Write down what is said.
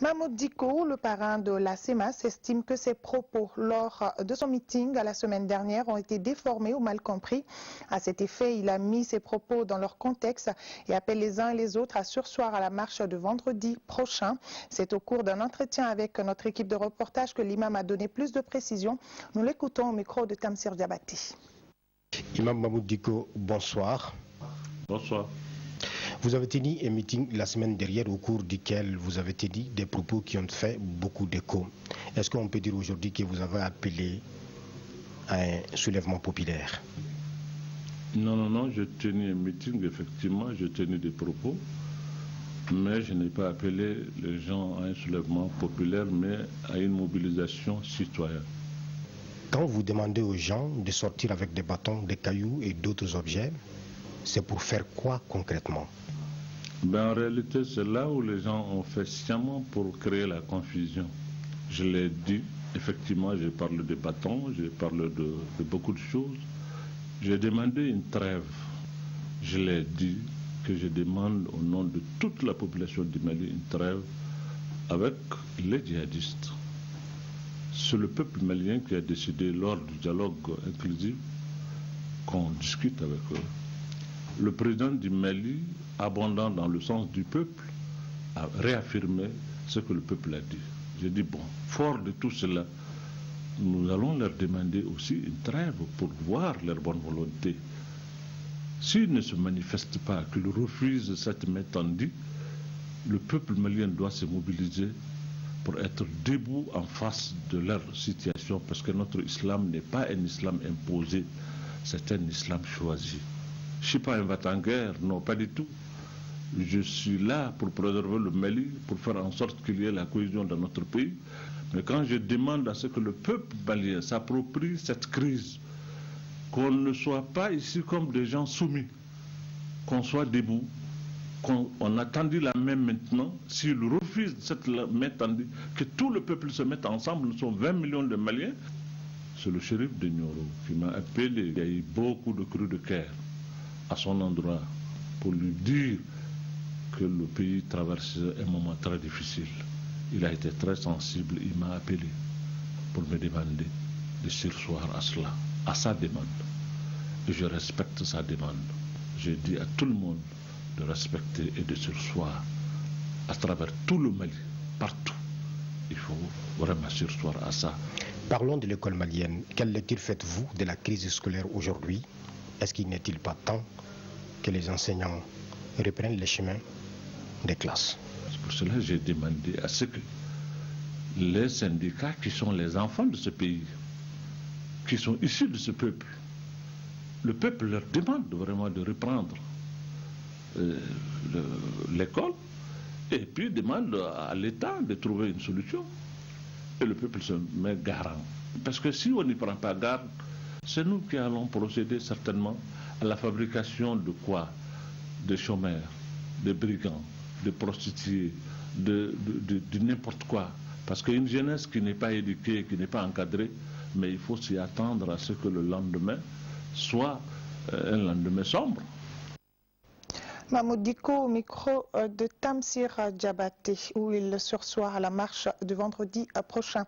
Mahmoud Dicko, le parrain de la CEMAS, estime que ses propos lors de son meeting la semaine dernière ont été déformés ou mal compris. À cet effet, il a mis ses propos dans leur contexte et appelle les uns et les autres à surseoir à la marche de vendredi prochain. C'est au cours d'un entretien avec notre équipe de reportage que l'imam a donné plus de précisions. Nous l'écoutons au micro de Tamsir Diabati. Imam Mahmoud Dicko, bonsoir. Bonsoir. Vous avez tenu un meeting la semaine dernière au cours duquel vous avez tenu des propos qui ont fait beaucoup d'écho. Est-ce qu'on peut dire aujourd'hui que vous avez appelé à un soulèvement populaire? Non, j'ai tenu un meeting, effectivement, j'ai tenu des propos, mais je n'ai pas appelé les gens à un soulèvement populaire, mais à une mobilisation citoyenne. Quand vous demandez aux gens de sortir avec des bâtons, des cailloux et d'autres objets, c'est pour faire quoi concrètement? En réalité, c'est là où les gens ont fait sciemment pour créer la confusion. Je l'ai dit, effectivement, j'ai parlé de bâtons, j'ai parlé de beaucoup de choses. J'ai demandé une trêve. Je l'ai dit que je demande au nom de toute la population du Mali une trêve avec les djihadistes. C'est le peuple malien qui a décidé lors du dialogue inclusif qu'on discute avec eux. Le président du Mali, abondant dans le sens du peuple, a réaffirmé ce que le peuple a dit. J'ai dit, bon, fort de tout cela, nous allons leur demander aussi une trêve pour voir leur bonne volonté. S'ils ne se manifestent pas, qu'ils refusent cette main tendue, le peuple malien doit se mobiliser pour être debout en face de leur situation, parce que notre islam n'est pas un islam imposé, c'est un islam choisi. Je ne suis pas un va-t-en-guerre, non, pas du tout. Je suis là pour préserver le Mali, pour faire en sorte qu'il y ait la cohésion dans notre pays. Mais quand je demande à ce que le peuple malien s'approprie cette crise, qu'on ne soit pas ici comme des gens soumis, qu'on soit debout, qu'on a tendu la main maintenant, s'ils refusent cette main tendue, que tout le peuple se mette ensemble, nous sommes 20 millions de Maliens, c'est le shérif de Nioro qui m'a appelé. Il y a eu beaucoup de cris de cœur à son endroit pour lui dire que le pays traverse un moment très difficile. Il a été très sensible, il m'a appelé pour me demander de surseoir à cela, à sa demande. Et je respecte sa demande. Je dis à tout le monde de respecter et de surseoir à travers tout le Mali, partout. Il faut vraiment surseoir à ça. Parlons de l'école malienne. Quelle lecture faites-vous de la crise scolaire aujourd'hui? Est-ce qu'il n'est-il pas temps que les enseignants reprennent les chemins des classes? C'est pour cela que j'ai demandé à ce que les syndicats qui sont les enfants de ce pays, qui sont issus de ce peuple, le peuple leur demande vraiment de reprendre l'école et puis demande à l'État de trouver une solution. Et le peuple se met garant. Parce que si on n'y prend pas garde, c'est nous qui allons procéder certainement à la fabrication de quoi? De chômeurs, de brigands, de prostituées, de n'importe quoi. Parce qu'une jeunesse qui n'est pas éduquée, qui n'est pas encadrée, mais il faut s'y attendre à ce que le lendemain soit un lendemain sombre. Mahmoud Dicko au micro de Tamsir Diabati, où il sursoir à la marche de vendredi prochain.